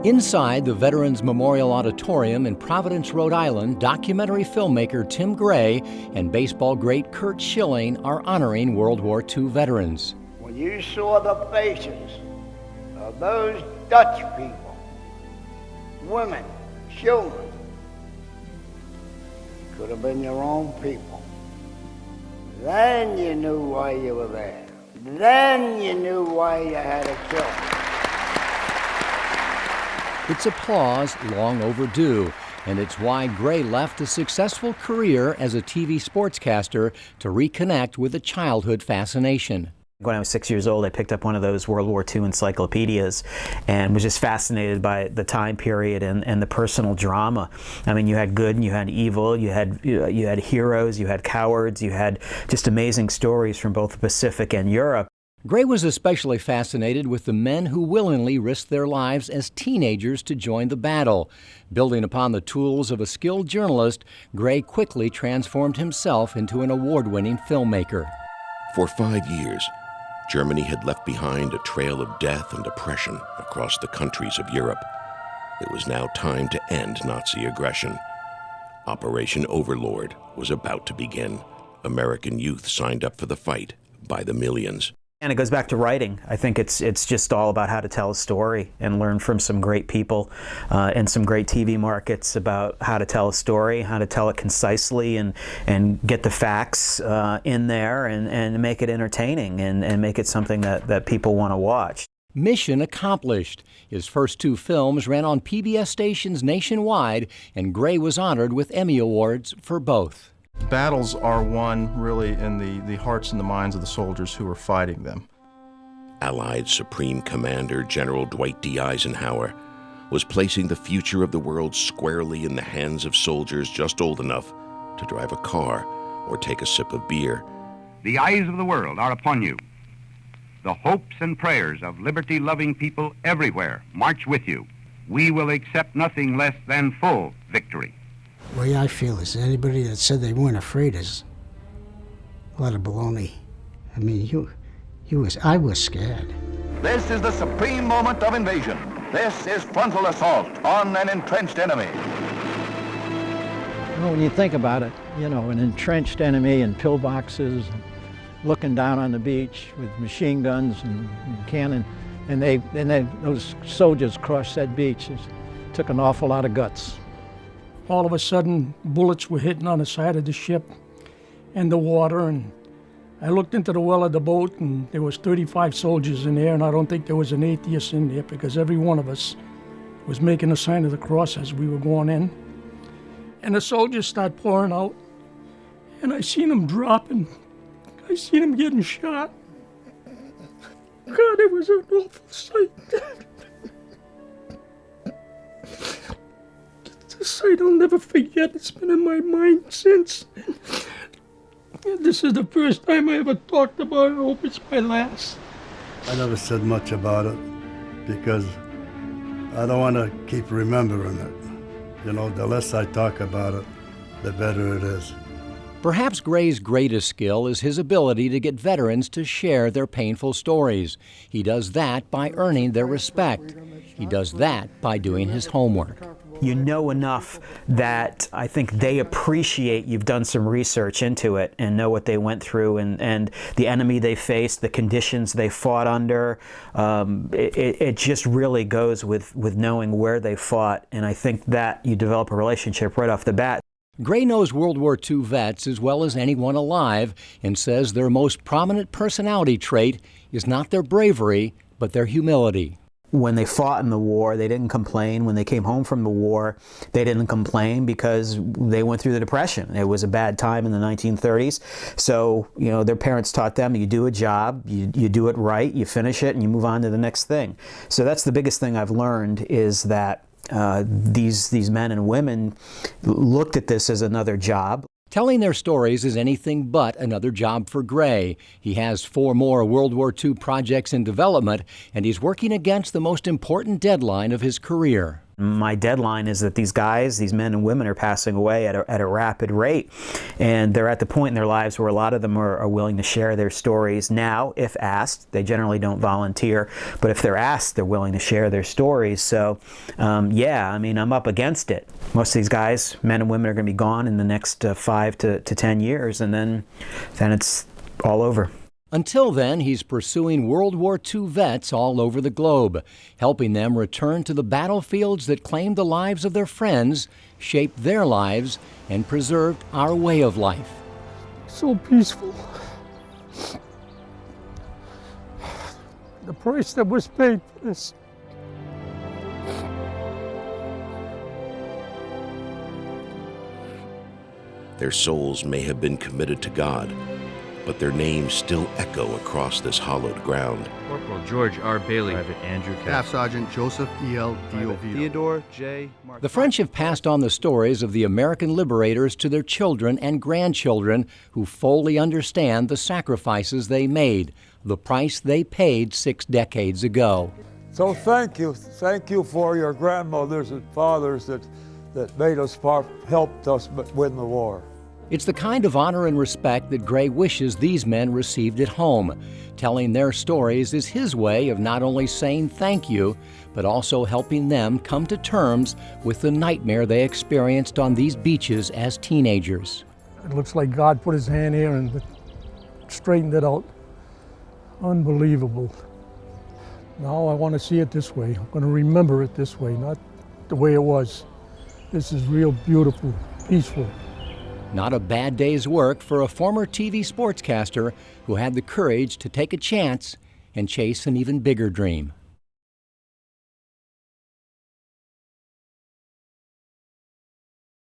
Inside the Veterans Memorial Auditorium in Providence, Rhode Island, documentary filmmaker Tim Gray and baseball great Curt Schilling are honoring World War II veterans. When you saw the faces of those Dutch people, women, children, could have been your own people, then you knew why you were there. Then you knew why you had to kill them. It's applause long overdue, and it's why Gray left a successful career as a TV sportscaster to reconnect with a childhood fascination. When I was 6 years old, I picked up one of those World War II encyclopedias and was just fascinated by the time period and the personal drama. I mean, you had good and you had evil, you had heroes, you had cowards, you had just amazing stories from both the Pacific and Europe. Gray was especially fascinated with the men who willingly risked their lives as teenagers to join the battle. Building upon the tools of a skilled journalist, Gray quickly transformed himself into an award-winning filmmaker. For 5 years, Germany had left behind a trail of death and oppression across the countries of Europe. It was now time to end Nazi aggression. Operation Overlord was about to begin. American youth signed up for the fight by the millions. And it goes back to writing. I think it's just all about how to tell a story and learn from some great people and some great TV markets about how to tell a story, how to tell it concisely and get the facts in there and make it entertaining and make it something that people want to watch. Mission accomplished. His first two films ran on PBS stations nationwide, and Gray was honored with Emmy Awards for both. Battles are won really in the hearts and the minds of the soldiers who are fighting them. Allied Supreme Commander General Dwight D. Eisenhower was placing the future of the world squarely in the hands of soldiers just old enough to drive a car or take a sip of beer. The eyes of the world are upon you. The hopes and prayers of liberty-loving people everywhere march with you. We will accept nothing less than full victory. The way I feel is anybody that said they weren't afraid is a lot of baloney. I mean, I was scared. This is the supreme moment of invasion. This is frontal assault on an entrenched enemy. Well, when you think about it, you know, an entrenched enemy in pillboxes, looking down on the beach with machine guns and cannon, and those soldiers crossed that beach. It took an awful lot of guts. All of a sudden, bullets were hitting on the side of the ship and the water, and I looked into the well of the boat, and there was 35 soldiers in there, and I don't think there was an atheist in there because every one of us was making a sign of the cross as we were going in. And the soldiers started pouring out, and I seen them dropping. I seen them getting shot. God, it was an awful sight. A sight I'll never forget. It's been in my mind since. This is the first time I ever talked about it. I hope it's my last. I never said much about it because I don't want to keep remembering it. You know, the less I talk about it, the better it is. Perhaps Gray's greatest skill is his ability to get veterans to share their painful stories. He does that by earning their respect. He does that by doing his homework. You know enough that I think they appreciate you've done some research into it and know what they went through and the enemy they faced, the conditions they fought under. It just really goes with knowing where they fought, and I think that you develop a relationship right off the bat. Gray knows World War II vets as well as anyone alive and says their most prominent personality trait is not their bravery, but their humility. When they fought in the war, they didn't complain. When they came home from the war, they didn't complain because they went through the Depression. It was a bad time in the 1930s. So, you know, their parents taught them, you do a job, you do it right, you finish it, and you move on to the next thing. So that's the biggest thing I've learned is that these men and women looked at this as another job. Telling their stories is anything but another job for Gray. He has 4 more World War II projects in development, and he's working against the most important deadline of his career. My deadline is that these guys, these men and women, are passing away at a rapid rate. And they're at the point in their lives where a lot of them are willing to share their stories now, if asked. They generally don't volunteer, but if they're asked, they're willing to share their stories. So, yeah, I mean, I'm up against it. Most of these guys, men and women, are going to be gone in the next 5 to 10 years, and then it's all over. Until then, he's pursuing World War II vets all over the globe, helping them return to the battlefields that claimed the lives of their friends, shaped their lives, and preserved our way of life. So peaceful. The price that was paid for this. Their souls may have been committed to God, but their names still echo across this hallowed ground. Corporal George R. Bailey. Private Andrew Cass. Staff Sergeant Joseph E.L. Diovito. Theodore J. The French have passed on the stories of the American liberators to their children and grandchildren who fully understand the sacrifices they made, the price they paid 6 decades ago. So thank you. Thank you for your grandmothers and fathers that made us helped us win the war. It's the kind of honor and respect that Gray wishes these men received at home. Telling their stories is his way of not only saying thank you, but also helping them come to terms with the nightmare they experienced on these beaches as teenagers. It looks like God put his hand here and straightened it out. Unbelievable. Now I want to see it this way. I'm going to remember it this way, not the way it was. This is real beautiful, peaceful. Not a bad day's work for a former TV sportscaster who had the courage to take a chance and chase an even bigger dream.